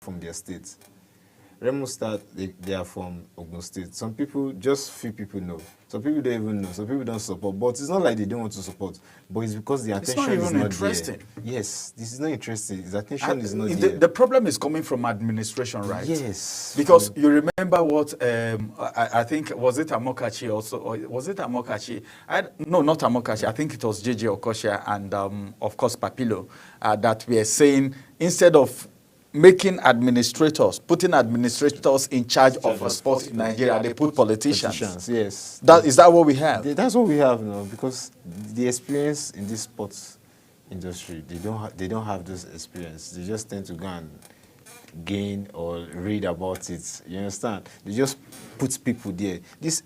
from their state. Remo Stars, they are from Ogun State. Some people, just few people know. Some people don't even know. Some people don't support. But it's not like they don't want to support. But it's because the It's not attention is even not interesting. there. Yes, this is not interesting. The attention is not The, there. the problem is coming from administration, right? Yes. Because you remember what I think, was it Amokachi also, or was it Amokachi? No, not Amokachi. I think it was JJ Okocha and of course Papilo that we are saying instead of putting administrators in charge of a sport in Nigeria, they put politicians. Yes. Is that what we have? That's what we have now, because the experience in this sports industry, they don't have this experience. They just tend to go and gain or read about it. You understand? They just put people there. These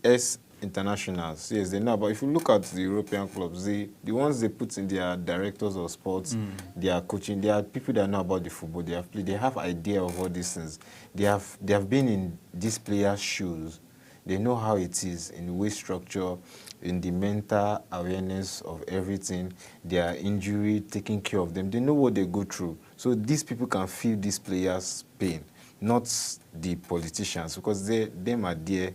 internationals, yes, they know. But if you look at the European clubs, the ones they put in their directors of sports, their coaching, they are people that know about the football. They have played. They have idea of all these things. They have been in these players' shoes. They know how it is in the wage structure, in the mental awareness of everything, their injury, taking care of them. They know what they go through. So these people can feel these players' pain, not the politicians, because them are there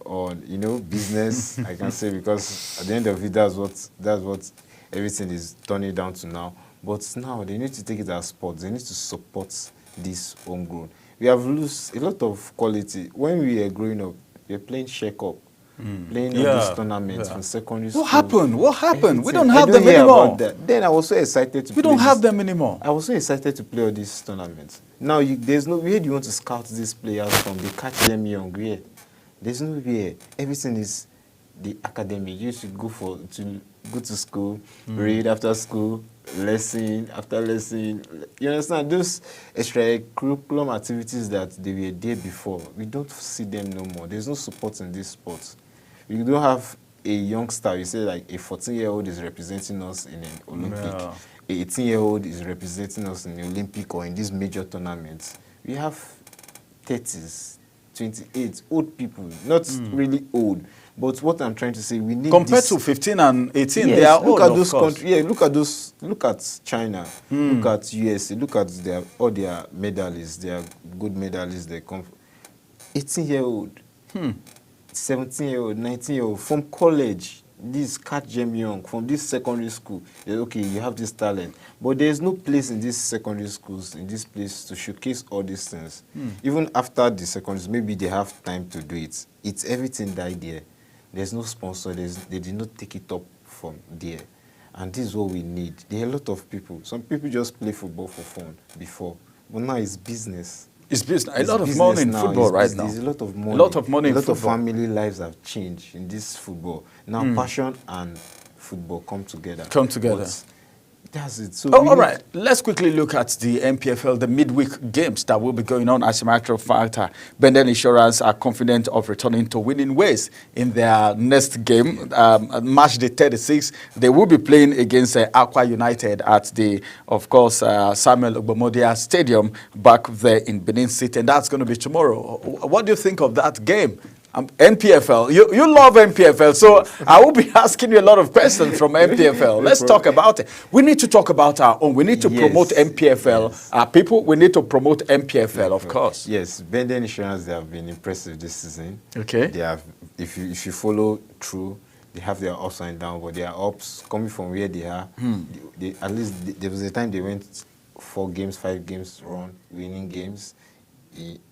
on, business, I can say, because at the end of it, that's what everything is turning down to now. But now they need to take it as sports. They need to support this homegrown. We have lost a lot of quality. When we were growing up, we were playing Shake Up, playing all these tournaments from secondary school. What happened? What happened? Everything. We don't have them anymore. Then I was so excited to We play don't have them anymore. I was so excited to play all these tournaments. Now, there's no way you want to scout these players from. They catch them young. Where? There's no way. Everything is the academy. You should go to school, read after school, lesson after lesson. You understand? Those extracurriculum activities that they were there before, we don't see them no more. There's no support in this sport. We don't have a youngster. You say like a 14-year-old is representing us in an Olympic. Yeah. A 18-year-old is representing us in the Olympic or in these major tournaments. We have 30s, 28, old people, not really old. But what I'm trying to say, we need compared to 15 and 18, yes, they are look old, at those of course. countries. Yeah, look at China, look at USA, look at all their medalists, their good medalists. They come 18-year-old, 17-year-old, 19-year-old from college. This catch them young from this secondary school. Okay, you have this talent, but there's no place in these secondary schools, in this place to showcase all these things. Even after the secondaries, maybe they have time to do it. It's everything died there. There's no sponsor. They did not take it up from there. And this is what we need. There are a lot of people. Some people just play football for fun before. But now it's business. It's business. It's A lot of business money in now. football right now. There's a lot of money. A lot of money A in lot of football. family lives have changed in this football. Now passion and football come together. But that's it. So all right. Let's quickly look at the MPFL, the midweek games that will be going on. As a matter of fact, Benden Insurance are confident of returning to winning ways in their next game. March the 36th, they will be playing against Aqua United at the, of course, Samuel Ogbomodia Stadium back there in Benin City, and that's going to be tomorrow. What do you think of that game? NPFL, you love NPFL, so I will be asking you a lot of questions from NPFL. Let's talk about it. We need to talk about our own. We need to promote NPFL. Our people, we need to promote NPFL, of course. Yes, Benden Insurance, they have been impressive this season. Okay. They have, if you follow through, they have their ups and downs, but their ups coming from where they are. At least there was a time they went 4 games, 5 games run, winning games.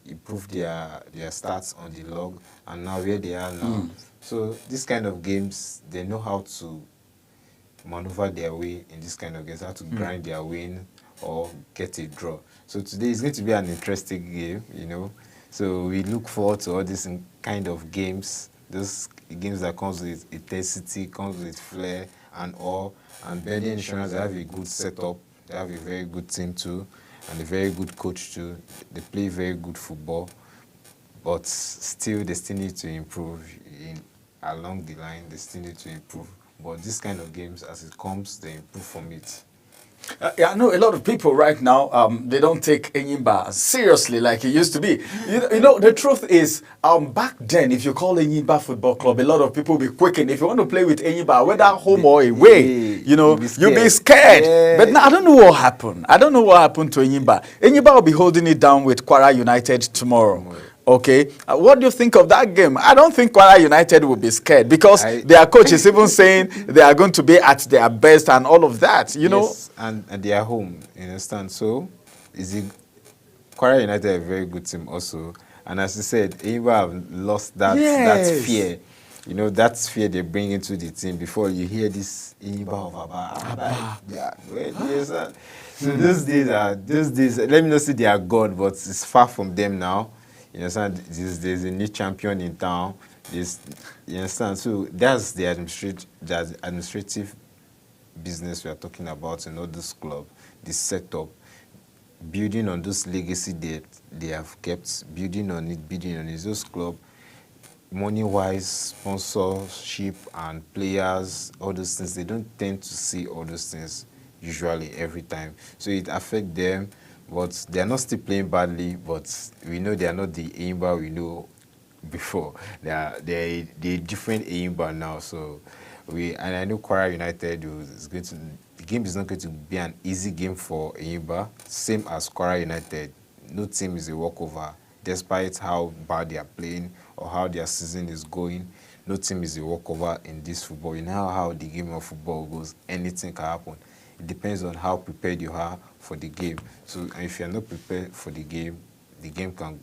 Improved their stats on the log, and now where they are now. So this kind of games, they know how to maneuver their way in this kind of games, how to grind their win or get a draw. So today is going to be an interesting game, So we look forward to all these kind of games, those games that comes with intensity, comes with flair and all. And Benden Insurance, they have a good setup, they have a very good team too, and a very good coach too. They play very good football, but still they still need to improve along the line. They still need to improve. But this kind of games, as it comes, they improve from it. Yeah, I know a lot of people right now, they don't take Enyimba seriously like it used to be. You know, the truth is, back then, if you call Enyimba Football Club, a lot of people will be quaking. If you want to play with Enyimba, whether home or away, you know, you'll be scared. Yeah. But now, I don't know what happened. I don't know what happened to Enyimba. Enyimba will be holding it down with Kwara United tomorrow. Okay, what do you think of that game? I don't think Kwara United will be scared because their coach is even saying they are going to be at their best and all of that, you know. And they are home, you understand? So, Kwara United a very good team also. And as you said, Enyimba have lost that fear. You know, that fear they bring into the team before you hear this Enyimba of Aba. Yeah, you understand? So those days, let me not say they are gone, but it's far from them now. You understand? There's a new champion in town. You understand? So that's the administrative business we are talking about in all this club, this setup, building on those legacy that they have kept, building on it. Those club, money-wise, sponsorship and players, all those things, they don't tend to see all those things usually every time. So it affects them. But they are not still playing badly, but we know they are not the Enyimba we know before. They're different Enyimba now. So and I know Kwara United is going to, the game is not going to be an easy game for Enyimba, same as Kwara United. No team is a walkover, despite how bad they are playing or how their season is going. No team is a walkover in this football. You know how the game of football goes. Anything can happen. It depends on how prepared you are for the game. So if you're not prepared for the game can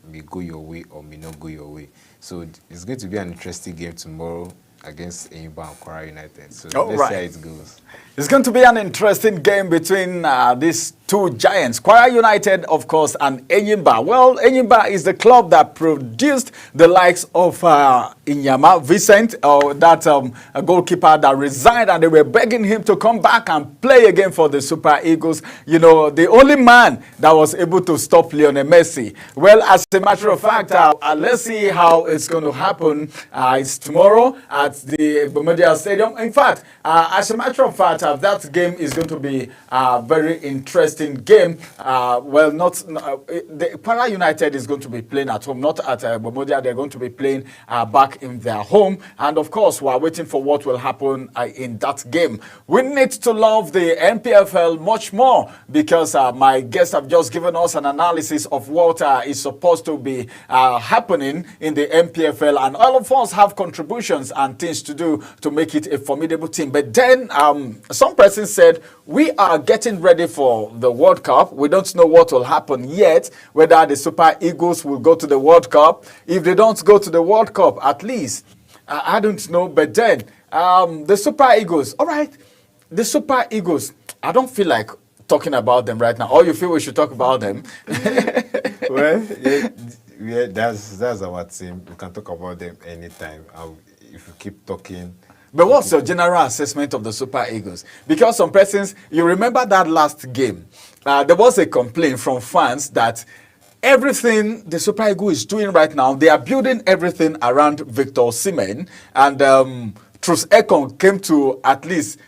may go your way or may not go your way. So it's going to be an interesting game tomorrow against Enyimba and Kwara United. So let's see how it goes. It's going to be an interesting game between these two giants, Kwara United, of course, and Enyimba. Well, Enyimba is the club that produced the likes of Inyama Vincent, that goalkeeper that resigned, and they were begging him to come back and play again for the Super Eagles. You know, the only man that was able to stop Lionel Messi. Well, as a matter of fact, let's see how it's going to happen. It's tomorrow at the Bomedia Stadium. In fact, as a matter of fact, that game is going to be a very interesting game. The Kwara United is going to be playing at home, not at Bomedia. They're going to be playing back in their home. And of course, we're waiting for what will happen in that game. We need to love the NPFL much more because my guests have just given us an analysis of what is supposed to be happening in the NPFL. And all of us have contributions and things to do to make it a formidable team. But then some person said, we are getting ready for the World Cup. We don't know what will happen yet, whether the Super Eagles will go to the World Cup. If they don't go to the World Cup, at least, I don't know. But then, the Super Eagles, all right, the Super Eagles, I don't feel like talking about them right now. Or you feel we should talk about them? Well, that's our team. We can talk about them anytime. If you keep talking. But what's your general assessment of the Super Eagles? Because some persons, you remember that last game, there was a complaint from fans that everything the Super Eagles is doing right now, they are building everything around Victor Osimhen. And Truss Ekong came to at least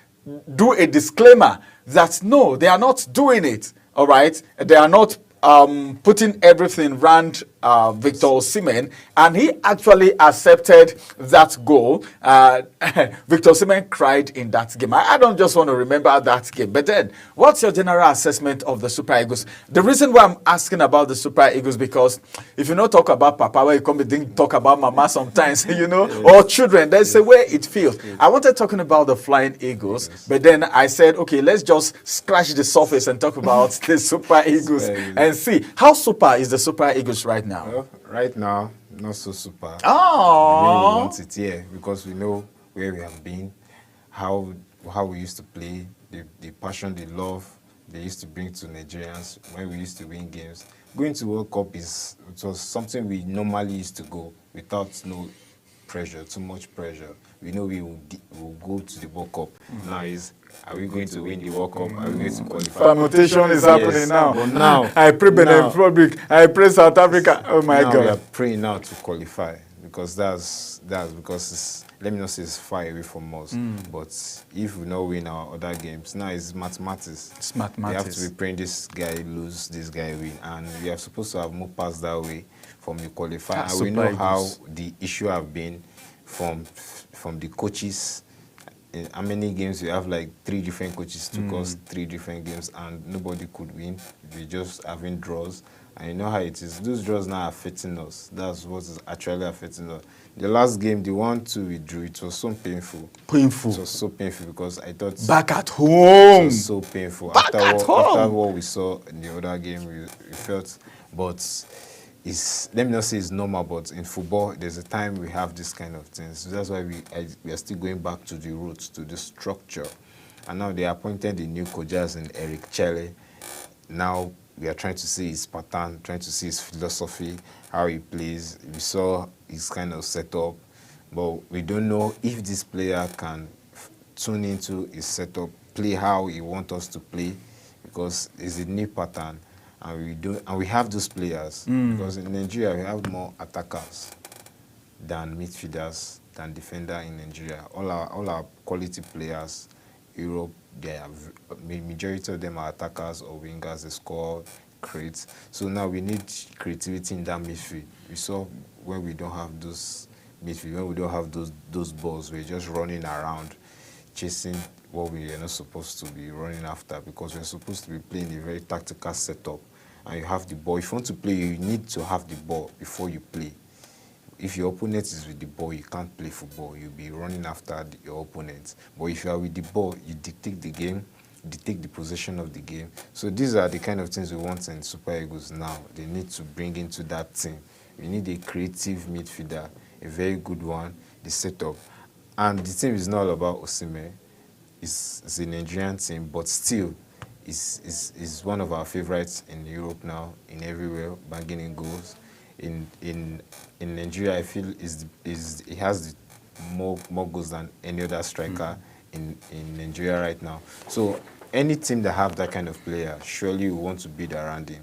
do a disclaimer that no, they are not doing it. All right? They are not putting everything around Victor Osimhen, and he actually accepted that goal. Victor Osimhen cried in that game. I don't just want to remember that game. But then, what's your general assessment of the Super Eagles? The reason why I'm asking about the Super Eagles, because if you don't talk about Papa, where you come and talk about Mama sometimes, you know, or children, there's a way it feels. I wanted talking about the Flying Eagles, but then I said, okay, let's just scratch the surface and talk about the Super Eagles and see how super is the Super Eagles right now. Well, right now, not so super. Oh, We want it here because we know where we have been, how we used to play, the passion, the love they used to bring to Nigerians when we used to win games. Going to World Cup it was something we normally used to go without no pressure, too much pressure. We know we will go to the World Cup. Now are we going to win the World Cup? Are we going to qualify? Permutation is happening now. But now, I pray Benin Republic. I pray South Africa. Oh my now God. we are praying now to qualify because that's because let me not say it's far away from us, but if we not win our other games, now it's mathematics. It's We have mathematics. to be praying this guy lose, this guy win, and we are supposed to have moved past that way from the qualifier. That's And we Super know how Eagles. the issue have been from the coaches. In how many games we have, like 3 different coaches took us 3 different games and nobody could win. We just having draws, and you know how it is. Those draws now are affecting us. That's what is actually affecting us. The last game, the 1-2 we drew, it was so painful. Painful. It was so painful because I thought Back at it home. was so painful. Back at home. After what we saw in the other game, we felt, but it's, let me not say it's normal, but in football, there's a time we have this kind of things. So that's why we are still going back to the roots, to the structure. And now they appointed the new coaches in Eric Chelle. Now we are trying to see his pattern, trying to see his philosophy, how he plays. We saw his kind of setup, but we don't know if this player can tune into his setup, play how he wants us to play, because it's a new pattern. And we have those players because in Nigeria we have more attackers than midfielders, than defender in Nigeria. All our quality players, Europe, they have majority of them are attackers or wingers. They score, create. So now we need creativity in that midfield. We saw when we don't have those midfield, when we don't have those balls, we're just running around, chasing what we are not supposed to be running after, because we're supposed to be playing a very tactical setup. And you have the ball. If you want to play, you need to have the ball before you play. If your opponent is with the ball, you can't play football. You'll be running after your opponent. But if you are with the ball, you dictate the game, dictate the possession of the game. So these are the kind of things we want in Super Eagles now. They need to bring into that team. We need a creative midfielder, a very good one, the setup. And the team is not all about Osimhen. It's a Nigerian team, but still, is one of our favorites in Europe now, in everywhere, banging in goals. In Nigeria, I feel he has more goals than any other striker in Nigeria right now. So any team that have that kind of player, surely you want to build around him,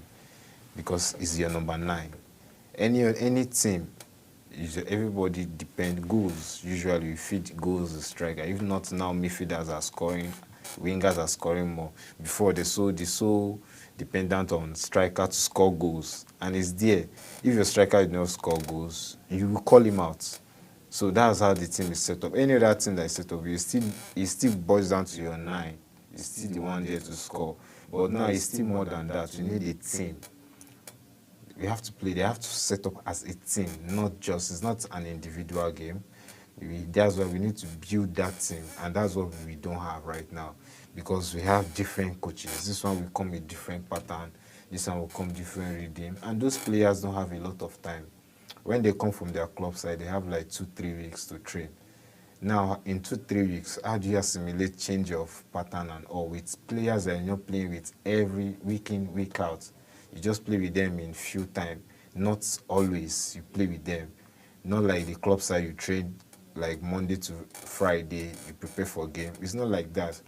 because he's your number 9. Any team, everybody depend goals. Usually you feed goals the striker. If not, now midfielders are scoring, wingers are scoring more. Before they're so dependent on striker to score goals, and it's there. If your striker did not score goals, you will call him out. So that's how the team is set up. Any other team that is set up, it still boils down to your 9. It's still the one there to score. But now it's still more than that. You need a team. We have to play. They have to set up as a team, it's not an individual game. That's why we need to build that team, and that's what we don't have right now, because we have different coaches. This one will come with different pattern, this one will come different rhythm, and those players don't have a lot of time. When they come from their club side, they have like 2-3 weeks to train. Now, in 2-3 weeks, how do you assimilate change of pattern and all with players that you're not playing with every week in, week out? You just play with them in few time, not always you play with them. Not like the club side, you train like Monday to Friday, you prepare for a game. It's not like that,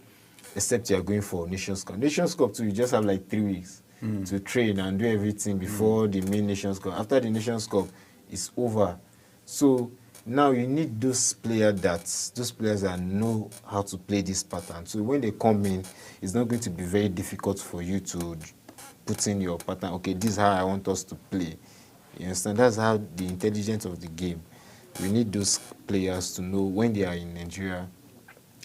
except you are going for Nations Cup. Nations Cup too, you just have like 3 weeks to train and do everything before the main Nations Cup. After the Nations Cup, it's over. So now you need those players that know how to play this pattern. So when they come in, it's not going to be very difficult for you to put in your pattern. Okay, this is how I want us to play. You understand? That's how the intelligence of the game. We need those players to know when they are in Nigeria.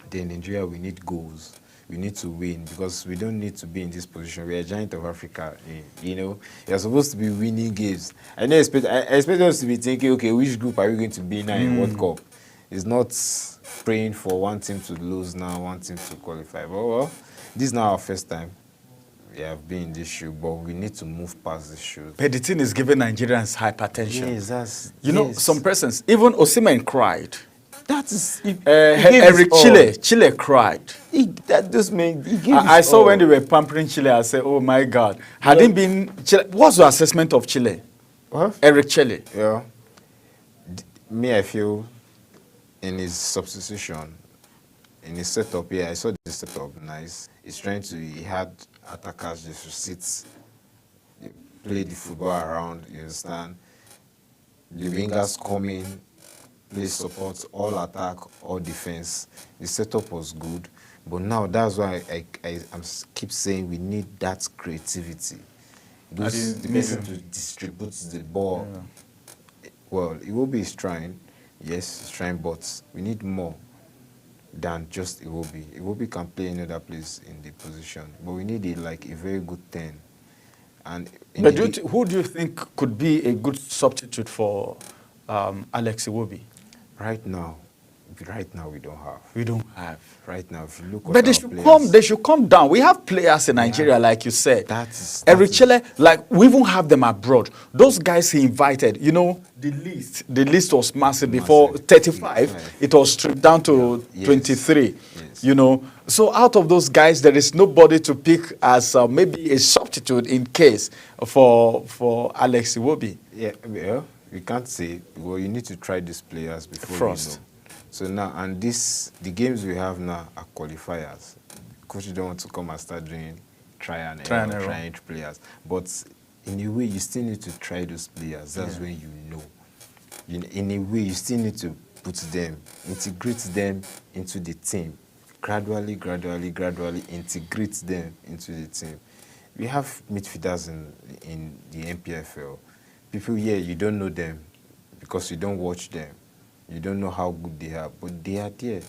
Then in Nigeria, we need goals. We need to win, because we don't need to be in this position. We are a giant of Africa. You know, you're supposed to be winning games. I expect us to be thinking, okay, which group are we going to be now in World Cup? It's not praying for one team to lose now, one team to qualify. But well, this is not our first time we have been in this shoe, but we need to move past this shoe. But the thing is giving Nigerians hypertension. Yes, You know, some persons, even Osimhen cried. That is... Eric Chelle cried. I saw when they were pampering Chelle, I said, oh my God. Had it been Chelle, what's your assessment of Chelle? What? Eric Chelle. Yeah. Me, I feel in his substitution, in his setup, I saw the setup nice. He had attackers just to sit, play the football around, you understand? The wingers coming, play support, all attack, all defense. The setup was good, but now that's why keep saying we need that creativity. The person to distribute the ball. Well, Iwobi is trying, yes, he's trying, but we need more than just Iwobi. Iwobi can play in other place in the position, but we need a very good 10. And but who do you think could be a good substitute for Alex Iwobi? Right now we don't have. We don't have. Right now, if you look at but they should come down. We have players in Nigeria, like you said. Erichele, like we even have them abroad. Those guys he invited, you know, the list was massive. Before 35, it was stripped down to 23. Yes. You know, so out of those guys, there is nobody to pick as maybe a substitute in case for Alex Iwobi. Yeah, well, we can't say. Well, you need to try these players before you know. So now, and the games we have now are qualifiers. Coach don't want to come and start doing trying players. But in a way, you still need to try those players. That's when you know. In a way, you still need to put them, integrate them into the team. Gradually integrate them into the team. We have midfielders in the MPFL. People here, you don't know them because you don't watch them. You don't know how good they are, but they are there.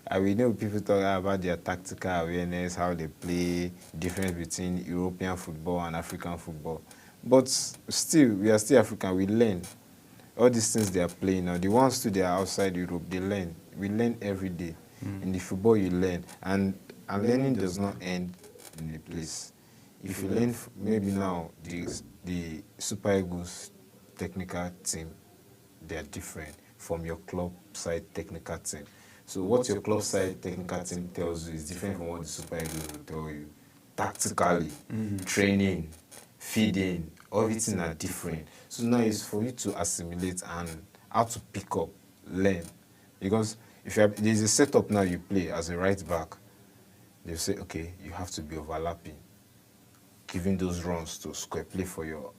And we know people talk about their tactical awareness, how they play, difference between European football and African football. But still, we are still African. We learn. All these things they are playing now, the ones too, they are outside Europe, they learn. We learn every day. In the football, you learn. And learning does not end in the place. If you learn, maybe now, the Super Eagles technical team, they are different from your club side technical team. So what your club side technical team tells you is different from what the Super Eagles will tell you. Tactically, training, feeding, everything are different. So now it's for you to assimilate and how to pick up, learn. Because if there's a setup now you play as a right back, they'll say, okay, you have to be overlapping, giving those runs to square play for your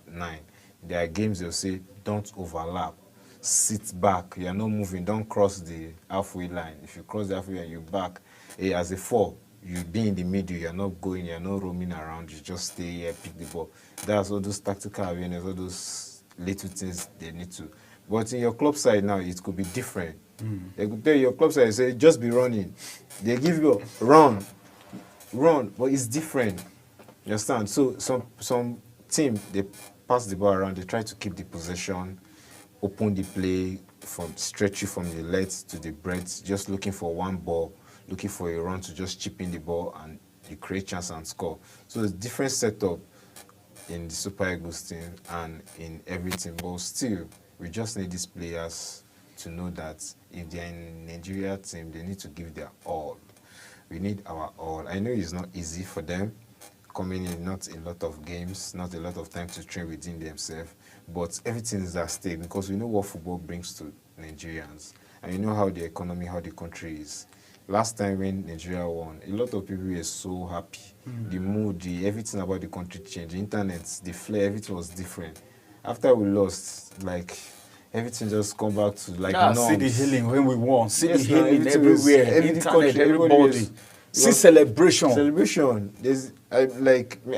9. There are games they'll say, don't overlap. Sit back, you are not moving, don't cross the halfway line. If you cross the halfway line, you're back. As a 4, you be in the middle, you're not going, you're not roaming around, you just stay here, pick the ball. That's all those tactical awareness, all those little things they need to. But in your club side now, it could be different. They could tell your club side, say, just be running. They give you run, but it's different. You understand? So some team, they pass the ball around, they try to keep the possession, open the play, stretch you from the length to the breadth, just looking for one ball, looking for a run to just chip in the ball and you create chance and score. So it's different setup in the Super Eagles team and in every team. But still, we just need these players to know that if they're in Nigeria team, they need to give their all. We need our all. I know it's not easy for them, coming in, not a lot of games, not a lot of time to train within themselves, but everything is at stake because we know what football brings to Nigerians. And you know how the economy, how the country is. Last time when Nigeria won, a lot of people were so happy. The mood, everything about the country changed. The internet, the flair, everything was different. After we lost, like, everything just come back to like norms. See the healing when we won. See the healing everywhere. Internet, everybody. See celebration. I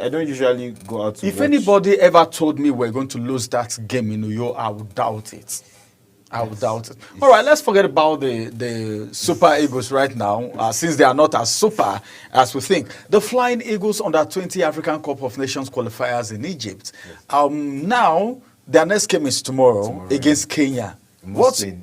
don't usually go out to If watch. anybody ever told me we're going to lose that game in New York, I would doubt it. I would doubt it. All right, let's forget about the Super Eagles right now, since they are not as super as we think. The Flying Eagles under 20 African Cup of Nations qualifiers in Egypt. Yes. Now, their next game is tomorrow against Kenya. What's the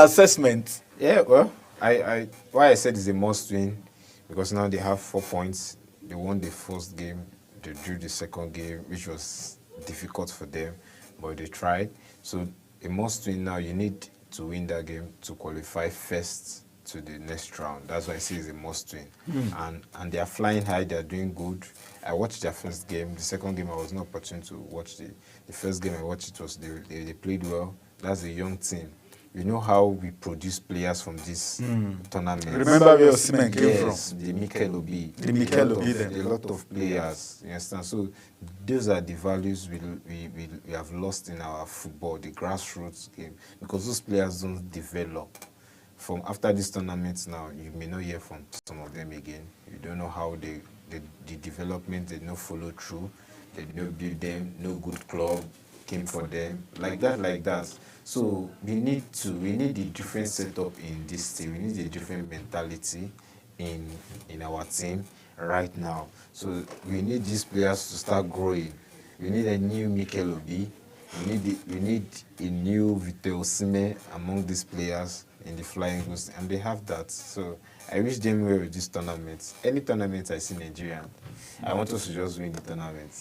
assessment? Yeah, well, why I said it's a must win, because now they have 4 points. They won the first game, they drew the second game, which was difficult for them, but they tried. So a must win now, you need to win that game to qualify first to the next round. That's why I say it's a must win. And they are flying high, they are doing good. I watched their first game. The second game I was not opportune to watch the first game I watched, it was they played well. That's a young team. You know how we produce players from this tournament. Remember where Osimhen came Yes, from? the Mikel Obi. The Mikel Obi A then. lot of players, you understand? So those are the values we have lost in our football, the grassroots game, because those players don't develop. From after this tournament now, you may not hear from some of them again. You don't know how the development, they no follow through, they no build them, no good club came for them, like that. So we need a different setup in this team. We need a different mentality in our team right now. So we need these players to start growing. We need a new Mikel Obi. We need a new Victor Osimhen among these players in the Flying Eagles, and they have that. So I wish them well with this tournament. Any tournament I see Nigerian, I want us to just win the tournament.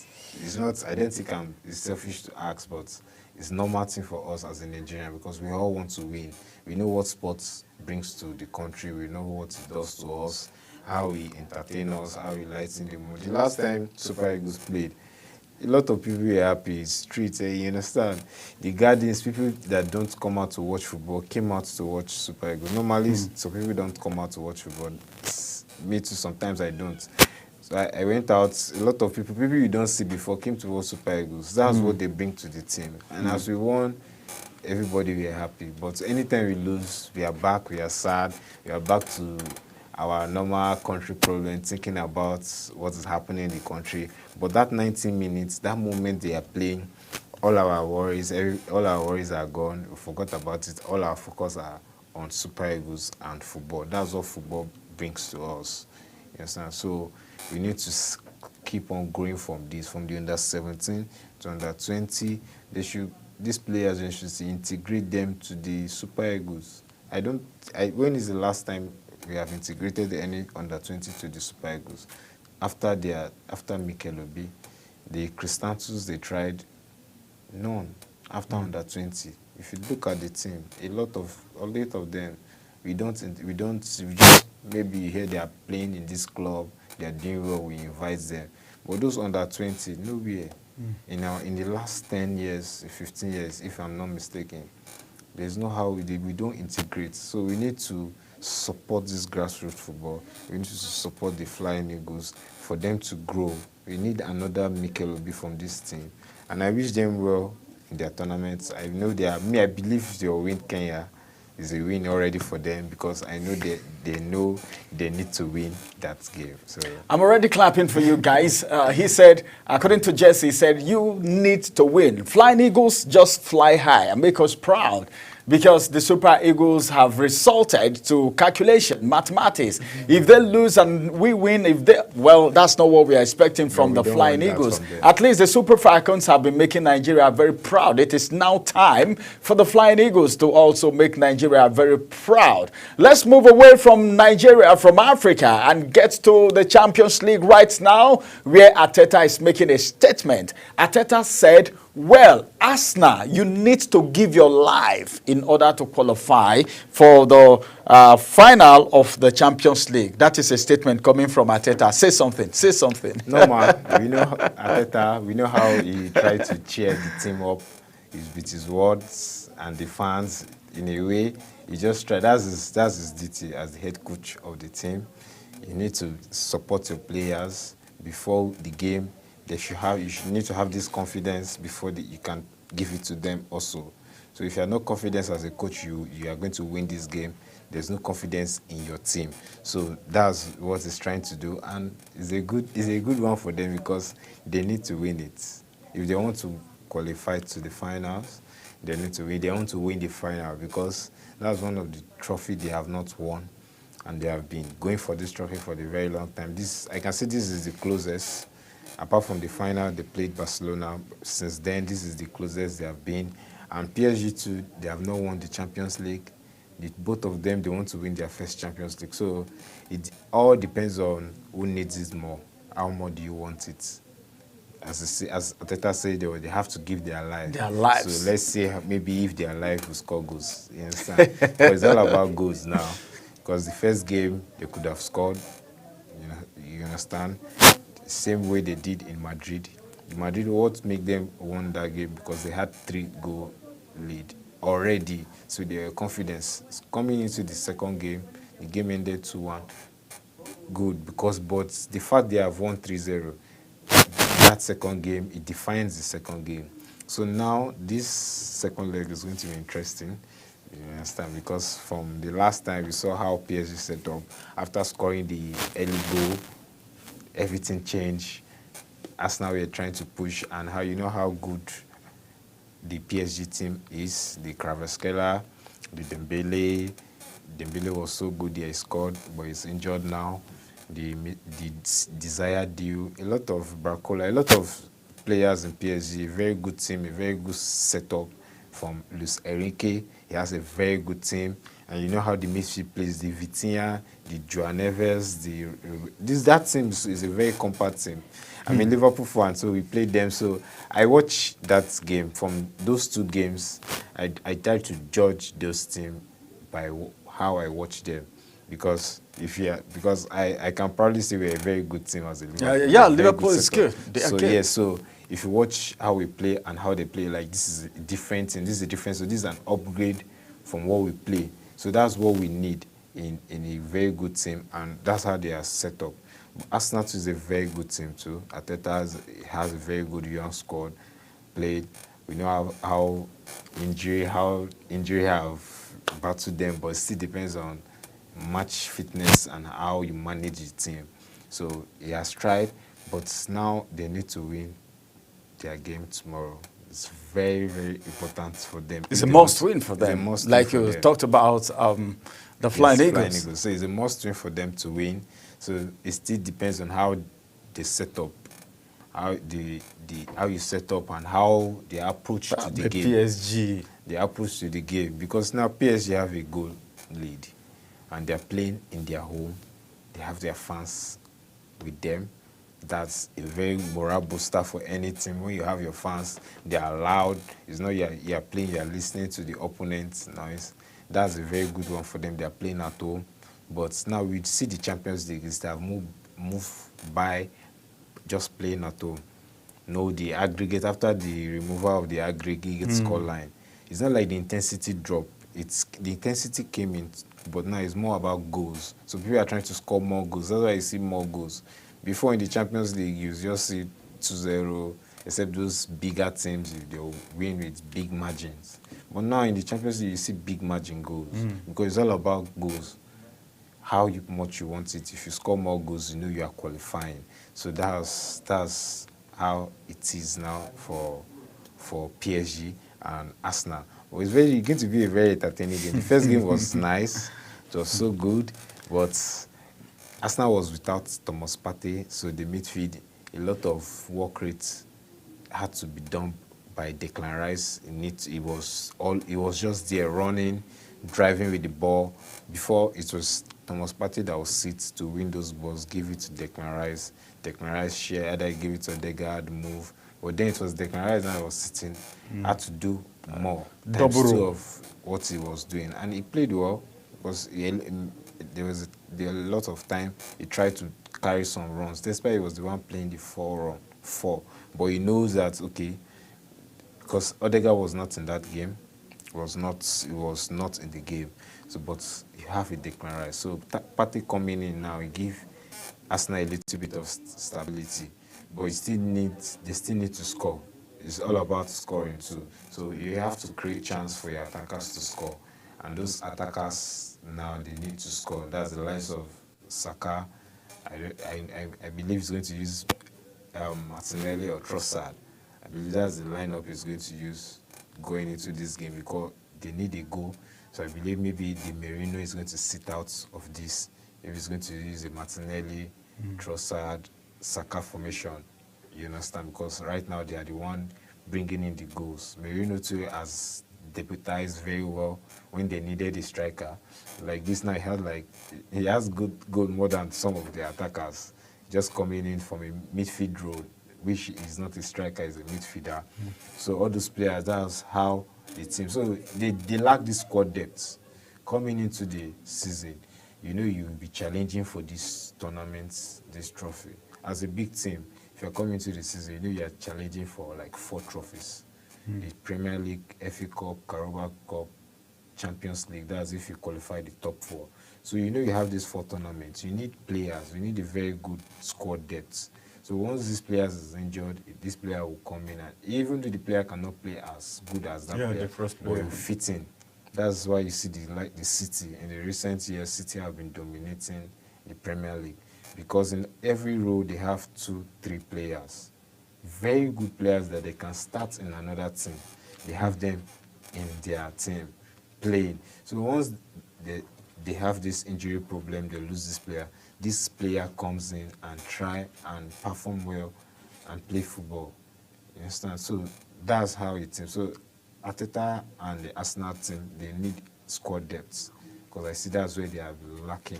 It's not. I don't think it's selfish to ask, but it's normal thing for us as a Nigerian because we all want to win. We know what sports brings to the country. We know what it does to us, how we entertain us, how we lighten the mood. The last time Super Eagles played, a lot of people were happy. Streets, you understand? The Guardians, people that don't come out to watch football, came out to watch Super Eagles. Normally, some people don't come out to watch football. Me too, sometimes I don't. So I went out. A lot of people you don't see before, came to watch Super Eagles. That's what they bring to the team. And as we won, everybody were happy. But anytime we lose, we are back, we are sad, we are back to our normal country problem, thinking about what is happening in the country. But that 90 minutes, that moment they are playing, all our worries are gone. We forgot about it. All our focus are on Super Eagles and football. That's what football brings to us. You understand? So we need to keep on growing from this, from the under 17 to under 20. These players, they should integrate them to the Super Eagles. When is the last time we have integrated any under 20 to the Super Eagles? After Mikel Obi, the Cristantus they tried, none. After under 20, if you look at the team, a lot of them, we just maybe you hear they are playing in this club, they are doing well, we invite them. But those under 20, nowhere. In the last 10 years, 15 years, if I'm not mistaken, there's no how we don't integrate. So we need to support this grassroots football. We need to support the Flying Eagles for them to grow. We need another Mikel Obi from this team. And I wish them well in their tournaments. I know I believe they'll win Kenya. Is a win already for them because I know they need to win that game. So I'm already clapping for you guys. He said, according to Jesse, he said, you need to win. Flying Eagles just fly high and make us proud because the Super Eagles have resulted to calculation, mathematics. If they lose and we win, that's not what we are expecting from the Flying Eagles. At least the Super Falcons have been making Nigeria very proud. It is now time for the Flying Eagles to also make Nigeria very proud. Let's move away from Nigeria, from Africa, and get to the Champions League right now, where Arteta is making a statement. Arteta said, well, Arsenal, you need to give your life in order to qualify for the final of the Champions League. That is a statement coming from Arteta. Say something. Say something. No, man. We know Arteta. We know how he tried to cheer the team up with his words and the fans. In a way, he just tried. That's his duty as the head coach of the team. You need to support your players before the game. You need to have this confidence before you can give it to them also. So if you have no confidence as a coach, you are going to win this game. There's no confidence in your team. So that's what he's trying to do, and it's a good one for them because they need to win it. If they want to qualify to the finals, they need to win. They want to win the final because that's one of the trophies they have not won, and they have been going for this trophy for a very long time. I can say this is the closest. Apart from the final, they played Barcelona. Since then, this is the closest they have been. And PSG too, they have not won the Champions League. Both of them, they want to win their first Champions League. So it all depends on who needs it more. How more do you want it? As Arteta said, they have to give their life. Their lives. So let's say maybe if their life will score goals. You understand? But it's all about goals now. Because the first game, they could have scored. You understand? Same way they did in Madrid. Madrid, what made them won that game? Because they had 3-goal lead. already, so their confidence. Coming into the second game, the game ended 2-1. Good, because but the fact they have won 3-0, that second game, it defines the second game. So now this second leg is going to be interesting. You understand? Because from the last time we saw how PSG set up, after scoring the early goal, everything changed. Arsenal were trying to push, and how you know how good the PSG team is. The Kvaratskhelia, the Dembele. Dembele was so good, he scored, but he's injured now. The Desire deal, a lot of Barcola, a lot of players in PSG, a very good team, a very good setup from Luis Enrique. He has a very good team. And you know how the midfield plays, the Vitinha, the João Neves, that team is a very compact team. I'm a Liverpool fan, so we played them. So I watched that game. From those two games, I tried to judge those teams by how I watch them. Because I can probably say we're a very good team as a Liverpool. Yeah, Liverpool is good. They are good. Yeah, so if you watch how we play and how they play, like this is a different thing. This is a different. So this is an upgrade from what we play. So that's what we need in a very good team, and that's how they are set up. Arsenal is a very good team too. Arteta has a very good young squad. Played. We know how injury have battled them, but it still depends on match fitness and how you manage the team. So he has tried, but now they need to win their game tomorrow. It's very, very important for them. It's a must-win for them. Like you talked about the Flying Eagles. So it's a must-win for them to win. So it still depends on how they set up, how you set up and how they approach to the game. PSG. The approach to the game. Because now PSG have a goal lead and they're playing in their home. They have their fans with them. That's a very morale booster for any team. When you have your fans, they are loud. It's not you're playing, you're listening to the opponent's noise. That's a very good one for them. They're playing at home. But now we see the Champions League is that move by just playing at home. No, the aggregate, after the removal of the aggregate scoreline, it's not like the intensity drop. The intensity came in, but now it's more about goals. So people are trying to score more goals. That's why you see more goals. Before in the Champions League, you just see 2-0, except those bigger teams, they'll win with big margins. But now in the Champions League, you see big margin goals because it's all about goals. How much you want it. If you score more goals, you know you are qualifying. So that's how it is now for PSG and Arsenal. Well, it's going to be a very entertaining game. The first game was nice. It was so good, but Arsenal was without Thomas Partey, so the midfield, a lot of work rates had to be done by Declan Rice. It was just there running, driving with the ball. Before it was Thomas Partey that would sit to win those balls, give it to Declan Rice. Declan Rice share, either give it to Odegaard, move. But then it was Declan Rice that was sitting, had to do more. Double times two role of what he was doing. And he played well because there was a lot of time he tried to carry some runs. Despite he was the one playing the 4. But he knows that, okay, because Odegaard was not in that game, he was not in the game. So, but you have a Declan Rice. So Partey coming in now, he give Arsenal a little bit of stability. But they still need to score. It's all about scoring too. So you have to create chance for your attackers to score. And those attackers now, they need to score. That's the likes of Saka. I believe he's going to use Martinelli or Trossard. I believe that's the lineup he's going to use going into this game because they need a goal. So I believe maybe the Merino is going to sit out of this. If he's going to use a Martinelli, Trossard, Saka formation. You understand? Because right now they are the one bringing in the goals. Merino too has deputized very well when they needed a striker. Like this now, he has good goal more than some of the attackers. Just coming in from a midfield role, which is not a striker, is a midfielder. So all those players, that's how the team. So they lack this squad depth. Coming into the season, you know you will be challenging for these tournaments, this trophy. As a big team, if you're coming into the season, you know you're challenging for like 4 trophies. the Premier League, FA Cup, Carabao Cup, Champions League. That's if you qualify the top 4. So you know you have these 4 tournaments. You need players. You need a very good squad depth. So once this player is injured, this player will come in, and even though the player cannot play as good as that player, the first but player will fit in. That's why you see the City in the recent years. City have been dominating the Premier League because in every role they have 2, 3 players, very good players that they can start in another team. They have them in their team playing. So once they have this injury problem, they lose this player comes in and try and perform well and play football. You understand? So that's how it is. So Arteta and the Arsenal team, they need squad depth because I see that's where they are lacking.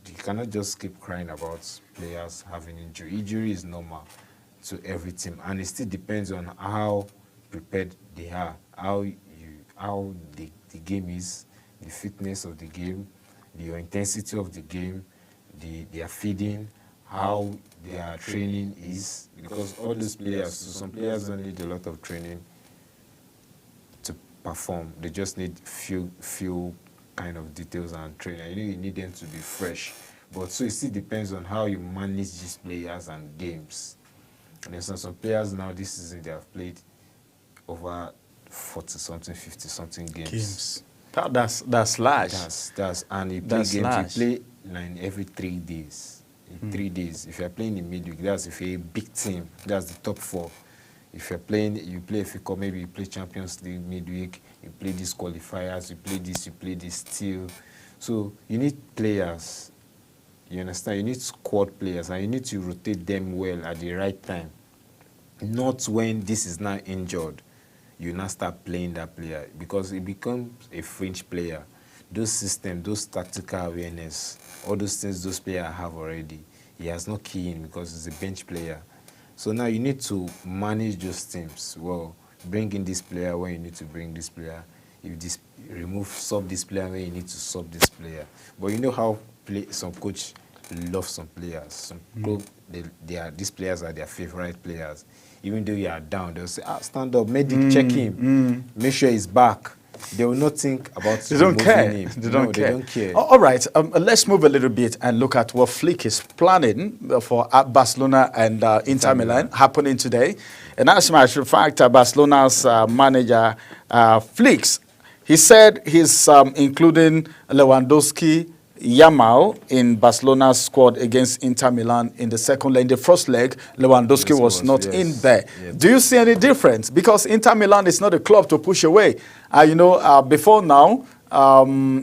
You cannot just keep crying about players having injury. Injury is normal to every team, and it still depends on how prepared they are, how the game is, the fitness of the game, the intensity of the game, their feeding, how their training is, because all those players, some players don't need a lot of training to perform. They just need few kind of details and training. You need them to be fresh. But so it still depends on how you manage these players and games. And there's some players now this season they have played over 40-something, 50-something games. That's large. That's and you play That's games. large. You play like every 3 days. In 3 days. If you're playing in midweek, that's if you're a big team. That's the top 4. If you're playing, you play FA Cup, maybe you play Champions League midweek. You play these qualifiers. You play this still. So you need players. You understand? You need squad players, and you need to rotate them well at the right time. Not when this is now injured, you now start playing that player because it becomes a fringe player. Those systems, those tactical awareness, all those things those players have already, he has no key in because he's a bench player. So now you need to manage those teams. Well, bring in this player when you need to bring this player. If this sub this player when you need to sub this player. But you know how some coach love some players. Some club, these players are their favorite players. Even though you are down, they'll say, stand up, medic, check him, make sure he's back. They will not think about They don't care. him. They don't care. They don't care. All right, let's move a little bit and look at what Flick is planning for Barcelona and Inter Milan happening today. And as a matter of fact, Barcelona's manager, Flick, he said he's including Lewandowski, Yamal in Barcelona's squad against Inter Milan in the second leg. In the first leg, Lewandowski was not in there. Yes. Do you see any difference? Because Inter Milan is not a club to push away. Before now,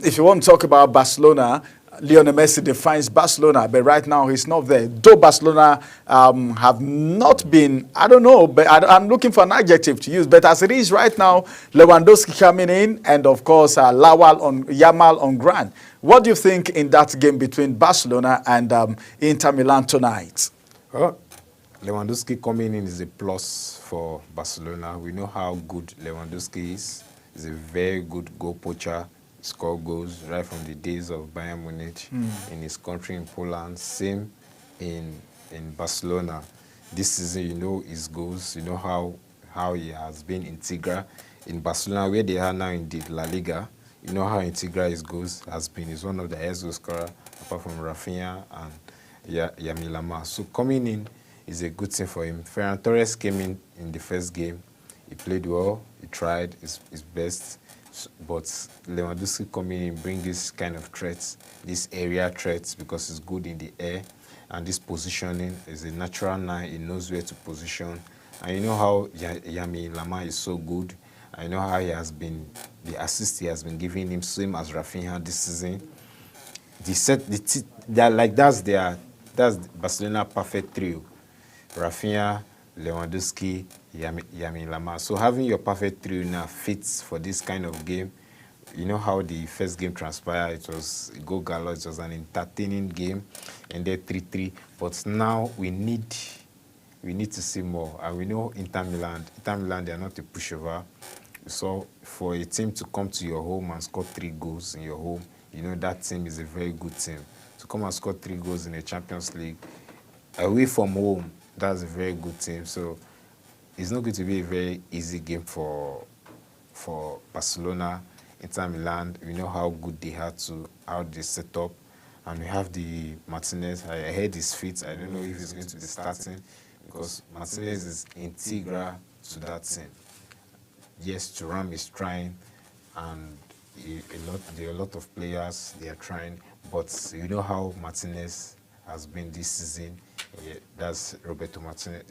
if you want to talk about Barcelona, Lionel Messi defines Barcelona, but right now he's not there. Though Barcelona have not been, I don't know, but I'm looking for an adjective to use. But as it is right now, Lewandowski coming in, and of course Yamal on ground. What do you think in that game between Barcelona and Inter Milan tonight? Well, Lewandowski coming in is a plus for Barcelona. We know how good Lewandowski is. He's a very good goal poacher. Score goals right from the days of Bayern Munich in his country in Poland. Same in Barcelona. This season, you know his goals. You know how he has been integral in Barcelona, where they are now in the La Liga. You know how integral his goals has been. He's one of the highest goal scorers, apart from Rafinha and Lamine Yamal. So coming in is a good thing for him. Ferran Torres came in the first game. He played well. He tried his best. But Lewandowski coming in brings this kind of threats, this area threats, because he's good in the air, and this positioning is a natural 9. He knows where to position, and you know how Lamine Yamal is so good. I know how he has been, the assist he has been giving him, same as Rafinha this season. That's Barcelona perfect trio: Rafinha, Lewandowski, Lamine Yamal. So having your perfect trio now fits for this kind of game. You know how the first game transpired. It was a goal galore. It was an entertaining game, and then 3-3. But now we need to see more. And we know Inter Milan, they are not a pushover. So for a team to come to your home and score 3 goals in your home, you know that team is a very good team. To come and score 3 goals in the Champions League away from home, that's a very good team. So it's not going to be a very easy game for Barcelona. Inter Milan, we know how good they had to, how they set up. And we have the Martinez. I heard his feet. I don't know if he's going to be starting because Martinez is integral to that team. Yes, Thuram is trying, and there are a lot of players they are trying, but you know how Martinez has been this season. Yeah, that's Roberto Martinez,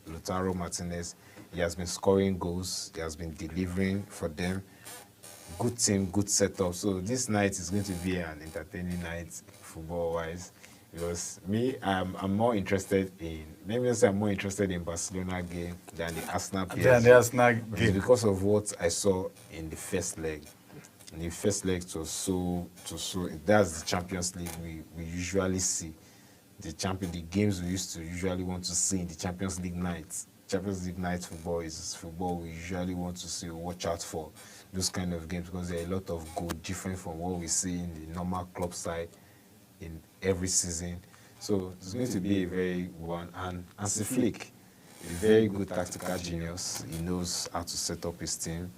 Lautaro Martinez. He has been scoring goals. He has been delivering for them. Good team, good setup. So this night is going to be an entertaining night, football-wise. Because me, I'm more interested in, maybe I'm more interested in Barcelona game than the Arsenal PSG. Than the Arsenal game. Because of what I saw in the first leg. In the first leg, that's the Champions League we usually see. The games we used to usually want to see in the Champions League nights. Champions League night football is football we usually want to see, watch out for those kind of games because there are a lot of goal different from what we see in the normal club side in every season. So it's going to be a very good one. And Hansi Flick, a very good tactical genius. He knows how to set up his team.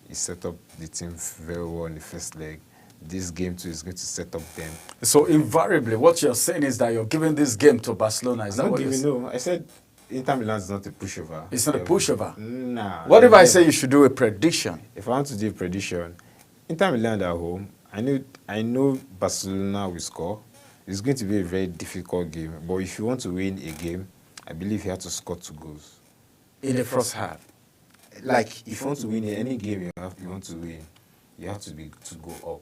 He set up the team very well in the first leg. This game too is going to set up them. So invariably, what you're saying is that you're giving this game to Barcelona. Is that what you're saying? No, I said Inter Milan is not a pushover. It's not a pushover? Nah. What if I say you should do a prediction? If I want to do a prediction, Inter Milan at home, I know Barcelona will score. It's going to be a very difficult game. But if you want to win a game, I believe you have to score 2 goals. In the first half? Like, if you want to win any game you want to win, you have to go up.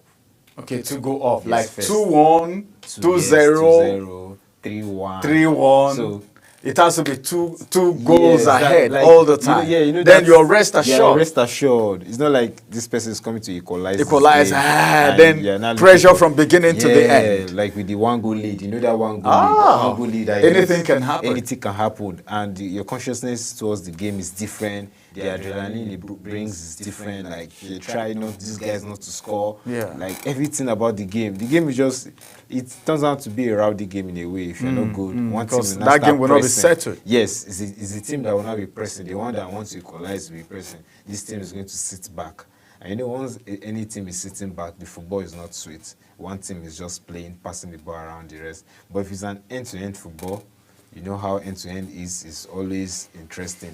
Okay, to go up. Yes, like first. 2-1, 2-0, 3-1. 3-1. So it has to be two goals ahead like, all the time. Then you're rest assured. Yeah, rest assured. It's not like this person is coming to equalize. Then pressure from beginning to the end. Like with the 1-goal lead. You know that 1-goal lead. Anything can happen. Anything can happen. And your consciousness towards the game is different. The adrenaline it brings is different. Like you try these guys not to score. Yeah. Like everything about the game. The game is just, it turns out to be a rowdy game in a way if you're not good. One team will that game will not be settled. Yes, it's the team that will not be pressing. The one that wants to equalize will be pressing. This team is going to sit back. And once any team is sitting back, the football is not sweet. One team is just playing, passing the ball around the rest. But if it's an end-to-end football, you know how end-to-end is always interesting.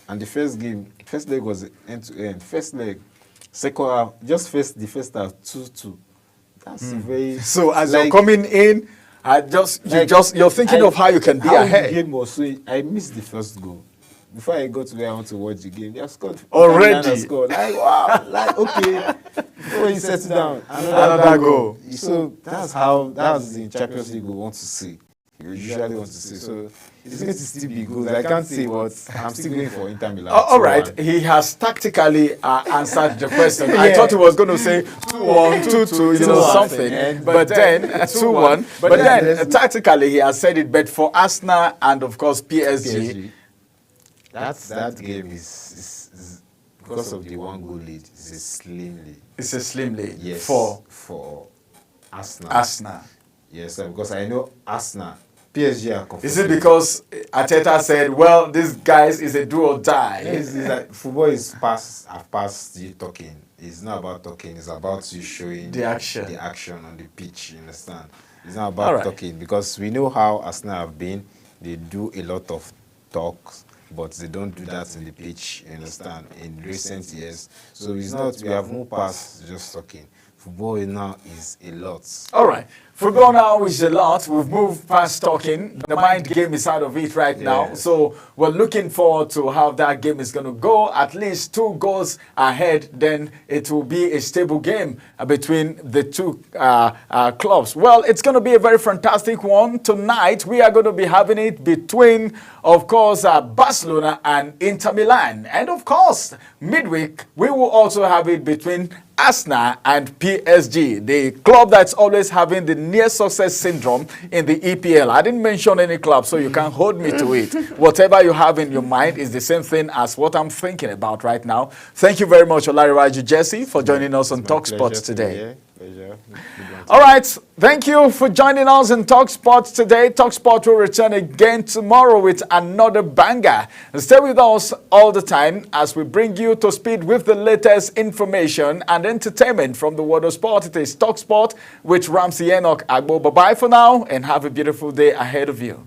And the first leg was end-to-end. First leg, second half, the first half, 2-2. That's very... So as you're coming in, you're thinking of how you can be ahead. The game was sweet. I missed the first goal. Before I got to where I want to watch the game, they have scored. Already? Scored. Like, wow. Like, okay. Before you settle down, another goal. So that's the Champions League we want to see. You usually want to see. So it's going to still be good. I can't say what. I'm still going for Inter Milan. All right. He has tactically answered the question. I thought he was going to say 2-1, 2-2, something. But then 2-1. But then tactically he has said it. But for Arsenal and of course PSG. That game is because of the 1-goal lead. It's a slim lead. It's a slim lead. Yes. For Arsenal. Yes, because I know Arsenal. PSG are comfortable. Is it because Arteta said, well, this guys is a do or die? It's like football is past you talking. It's not about talking. It's about you showing the action on the pitch. You understand? It's not about talking because we know how Arsenal have been. They do a lot of talks, but they don't do that in the pitch. You understand? In recent years, so it's not. We have moved past just talking. Football now is a lot. All right. Football now is a lot. We've moved past talking. The mind game is out of it right now. So we're looking forward to how that game is going to go. At least 2 goals ahead, then it will be a stable game between the two clubs. Well, it's going to be a very fantastic one. Tonight, we are going to be having it between, of course, Barcelona and Inter Milan. And, of course, midweek, we will also have it between Arsenal and PSG, the club that's always having the near success syndrome in the EPL. I didn't mention any club, so you can't hold me to it. Whatever you have in your mind is the same thing as what I'm thinking about right now. Thank you very much, Olariwaju Jesse, for joining us on Talk Sports today. Pleasure. All right. Thank you for joining us in TalkSport today. TalkSport will return again tomorrow with another banger. Stay with us all the time as we bring you to speed with the latest information and entertainment from the world of sport. It is TalkSport with Ramsey Enoch Agbo. Bye-bye for now and have a beautiful day ahead of you.